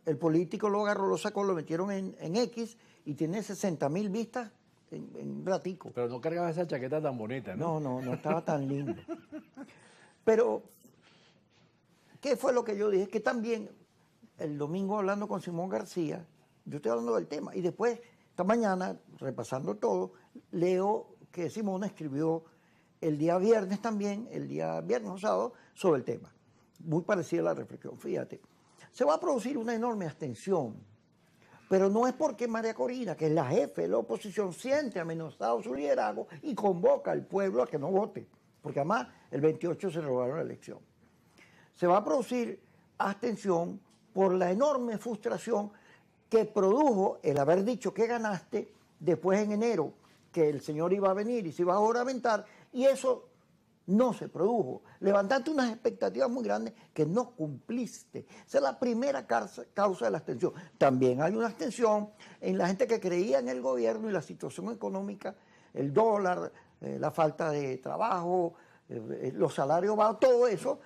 el político lo agarró, lo sacó, lo metieron en X y tiene 60.000 vistas en un ratico. Pero no cargaba esa chaqueta tan bonita, ¿no? No estaba tan lindo. Pero, ¿qué fue lo que yo dije? Que también el domingo hablando con Simón García, yo estoy hablando del tema, y después, esta mañana, repasando todo, leo que Simón escribió el día viernes también, el día viernes o sábado, sobre el tema. Muy parecida a la reflexión, fíjate. Se va a producir una enorme abstención, pero no es porque María Corina, que es la jefe de la oposición, siente amenazado su liderazgo y convoca al pueblo a que no vote, porque además el 28 se robaron la elección. Se va a producir abstención por la enorme frustración que produjo el haber dicho que ganaste después en enero, que el señor iba a venir y se iba a oramentar, y eso no se produjo. Levantaste unas expectativas muy grandes que no cumpliste. Esa es la primera causa de la abstención. También hay una abstención en la gente que creía en el gobierno y la situación económica, el dólar, la falta de trabajo, los salarios bajos, todo eso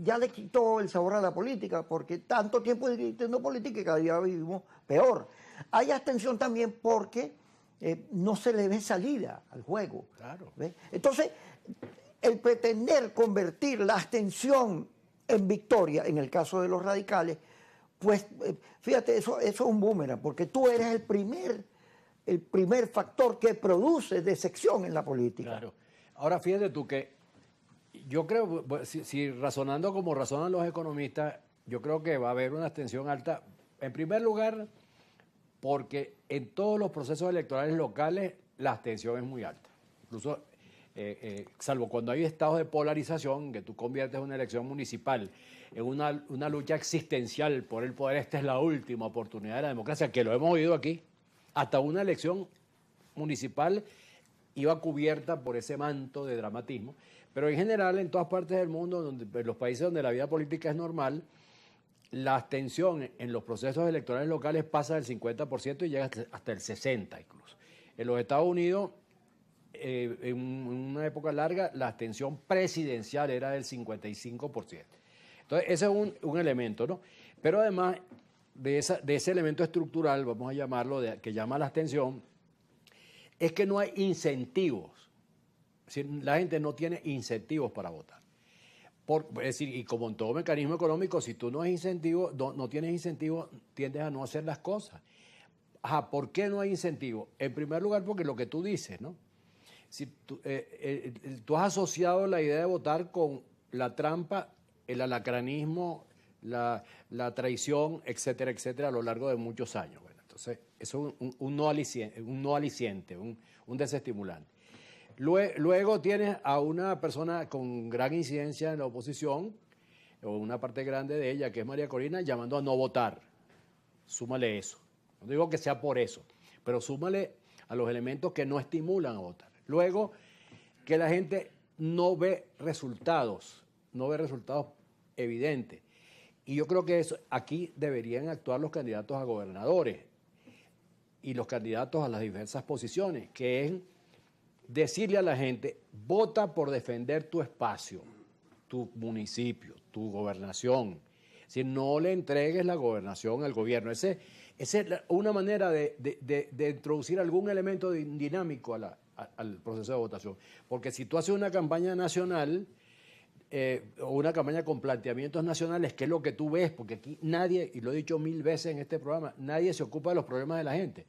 ya le quitó el sabor a la política, porque tanto tiempo dirigiendo política que cada día vivimos peor. Hay abstención también porque no se le ve salida al juego. Claro. ¿Ves? Entonces, el pretender convertir la abstención en victoria, en el caso de los radicales, pues fíjate, eso es un boomerang, porque tú eres el primer factor que produce decepción en la política. Claro. Ahora fíjate tú que yo creo, si razonando como razonan los economistas, yo creo que va a haber una abstención alta, en primer lugar, porque en todos los procesos electorales locales la abstención es muy alta. Incluso, salvo cuando hay estados de polarización, que tú conviertes una elección municipal en una lucha existencial por el poder, esta es la última oportunidad de la democracia, que lo hemos oído aquí, hasta una elección municipal iba cubierta por ese manto de dramatismo, pero en general en todas partes del mundo, en los países donde la vida política es normal, la abstención en los procesos electorales locales pasa del 50% y llega hasta el 60% incluso. En los Estados Unidos, en una época larga, la abstención presidencial era del 55%. Entonces, ese es un elemento, ¿no? Pero además de ese elemento estructural, vamos a llamarlo, que llama la abstención, es que no hay incentivos. Es decir, la gente no tiene incentivos para votar. Es decir, y como en todo mecanismo económico, si tú no tienes incentivo, tiendes a no hacer las cosas. Ajá, ¿por qué no hay incentivo? En primer lugar, porque lo que tú dices, ¿no? Si tú has asociado la idea de votar con la trampa, el alacranismo, la traición, etcétera, etcétera, a lo largo de muchos años. Bueno, entonces, eso es un no aliciente, un desestimulante. Luego tienes a una persona con gran incidencia en la oposición, o una parte grande de ella, que es María Corina, llamando a no votar. Súmale eso. No digo que sea por eso, pero súmale a los elementos que no estimulan a votar. Luego, que la gente no ve resultados evidentes. Y yo creo que aquí deberían actuar los candidatos a gobernadores y los candidatos a las diversas posiciones, que es decirle a la gente, vota por defender tu espacio, tu municipio, tu gobernación. Si no le entregues la gobernación al gobierno. Esa es una manera de introducir algún elemento dinámico al proceso de votación. Porque si tú haces una campaña nacional o una campaña con planteamientos nacionales, que es lo que tú ves, porque aquí nadie, y lo he dicho 1000 veces en este programa, nadie se ocupa de los problemas de la gente.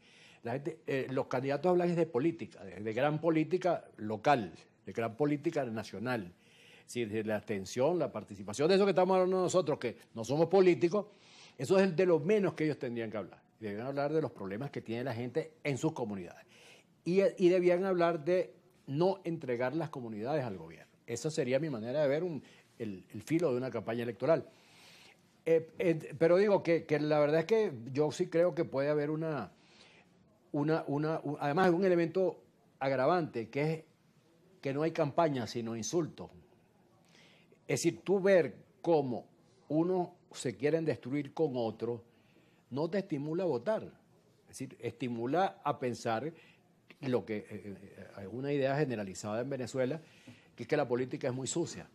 Los candidatos hablan de política, de gran política local, de gran política nacional. Es decir, de la atención, la participación, de eso que estamos hablando nosotros, que no somos políticos, eso es de lo menos que ellos tendrían que hablar. Deben hablar de los problemas que tiene la gente en sus comunidades. Y debían hablar de no entregar las comunidades al gobierno. Esa sería mi manera de ver el filo de una campaña electoral. Pero digo que la verdad es que yo sí creo que puede haber además un elemento agravante, que es que no hay campaña, sino insultos. Es decir, tú ver cómo uno se quieren destruir con otro, no te estimula a votar. Es decir, estimula a pensar lo que una idea generalizada en Venezuela, que es que la política es muy sucia.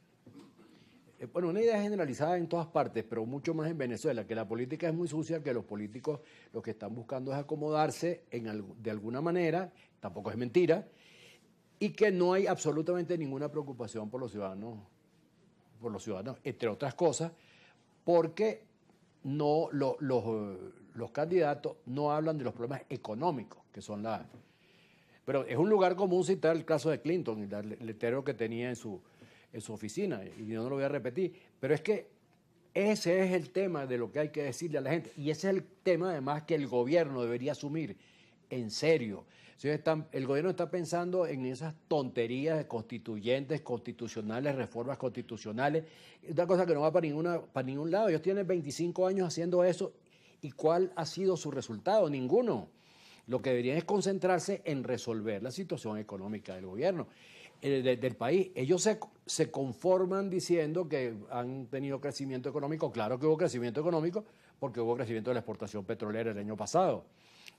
bueno, una idea generalizada en todas partes, pero mucho más en Venezuela, que la política es muy sucia, que los políticos lo que están buscando es acomodarse de alguna manera, tampoco es mentira, y que no hay absolutamente ninguna preocupación por los ciudadanos, entre otras cosas, porque no los candidatos no hablan de los problemas económicos, que son las... Pero es un lugar común citar el caso de Clinton, el letrero que tenía en su oficina, y yo no lo voy a repetir, pero es que ese es el tema de lo que hay que decirle a la gente, y ese es el tema además que el gobierno debería asumir en serio. El gobierno está pensando en esas tonterías de constituyentes, constitucionales, reformas constitucionales, una cosa que no va para ningún lado. Ellos tienen 25 años haciendo eso, ¿y cuál ha sido su resultado? Ninguno. Lo que deberían es concentrarse en resolver la situación económica del gobierno, del país. Ellos se conforman diciendo que han tenido crecimiento económico. Claro que hubo crecimiento económico porque hubo crecimiento de la exportación petrolera el año pasado.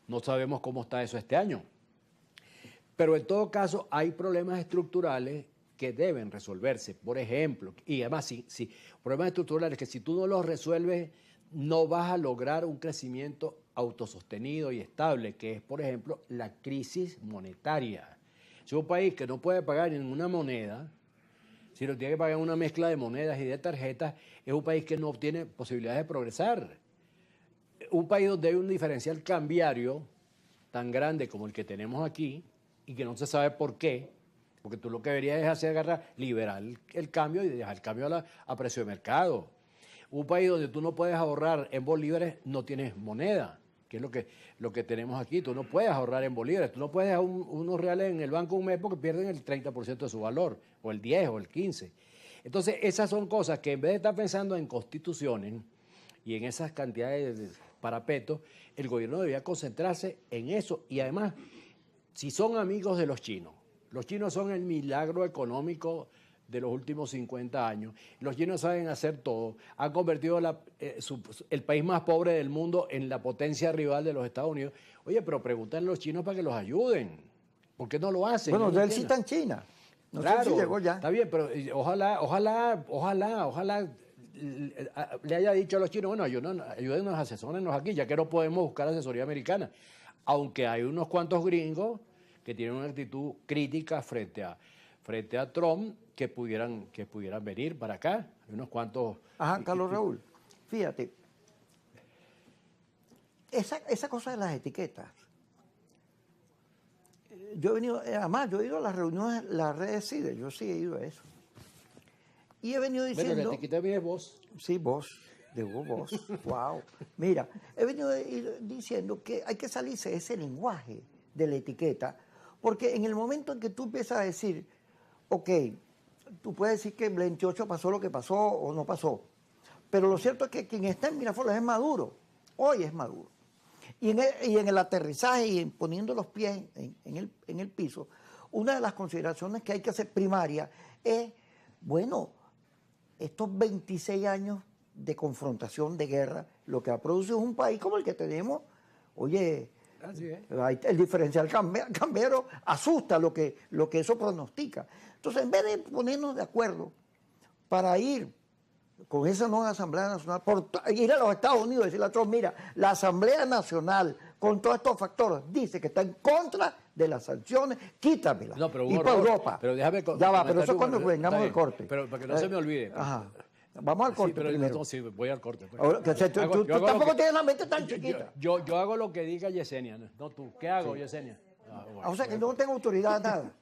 No sabemos cómo está eso este año. Pero en todo caso hay problemas estructurales que deben resolverse. Por ejemplo, y además sí, problemas estructurales que si tú no los resuelves no vas a lograr un crecimiento autosostenido y estable, que es, por ejemplo, la crisis monetaria. Si un país que no puede pagar en una moneda, si no tiene que pagar en una mezcla de monedas y de tarjetas, es un país que no tiene posibilidades de progresar. Un país donde hay un diferencial cambiario tan grande como el que tenemos aquí y que no se sabe por qué, porque tú lo que deberías es agarrar, liberar el cambio y dejar el cambio a precio de mercado. Un país donde tú no puedes ahorrar en bolívares, no tienes moneda, que es lo que tenemos aquí. Tú no puedes ahorrar en bolívares, tú no puedes dejar unos reales en el banco un mes porque pierden el 30% de su valor, o el 10 o el 15. Entonces, esas son cosas que en vez de estar pensando en constituciones y en esas cantidades de parapetos, el gobierno debería concentrarse en eso. Y además, si son amigos de los chinos son el milagro económico de los últimos 50 años. Los chinos saben hacer todo. Han convertido el país más pobre del mundo en la potencia rival de los Estados Unidos. Oye, pero pregúntale a los chinos para que los ayuden. ¿Por qué no lo hacen? Bueno, no él sí está en China. No claro, sé si llegó ya. Está bien, pero ojalá le haya dicho a los chinos, bueno, ayúdennos, asesórennos aquí, ya que no podemos buscar asesoría americana. Aunque hay unos cuantos gringos que tienen una actitud crítica frente a Trump que pudieran venir para acá. Hay unos cuantos... Ajá, Carlos Raúl, fíjate, esa cosa de las etiquetas, yo he ido a las reuniones, la red decide, yo sí he ido a eso. Y he venido diciendo... Bueno, la etiqueta mía es vos. Sí, vos, digo vos, wow. Mira, he venido diciendo que hay que salirse de ese lenguaje de la etiqueta, porque en el momento en que tú empiezas a decir, ok, tú puedes decir que el 28 pasó lo que pasó o no pasó, pero lo cierto es que quien está en Miraflores es Maduro, hoy es Maduro. Y en el aterrizaje y en poniendo los pies en el piso, una de las consideraciones que hay que hacer primaria es, bueno, estos 26 años de confrontación, de guerra, lo que ha producido es un país como el que tenemos, oye... Así es. El diferencial cambiario asusta lo que eso pronostica. Entonces, en vez de ponernos de acuerdo para ir con esa nueva Asamblea Nacional, ir a los Estados Unidos y decirle a Trump, mira, la Asamblea Nacional, con todos estos factores, dice que está en contra de las sanciones, quítamelas. No, pero y para Europa. Pero déjame ya va, pero eso es cuando vengamos del corte. Pero para que no se me olvide. Ajá. Vamos al corte primero. No, sí, voy al corte. Pues. Ahora, tú tampoco tienes la mente tan chiquita. Yo hago lo que diga Yesenia, no tú. ¿Qué hago, Yesenia? O sea, que no tengo autoridad nada.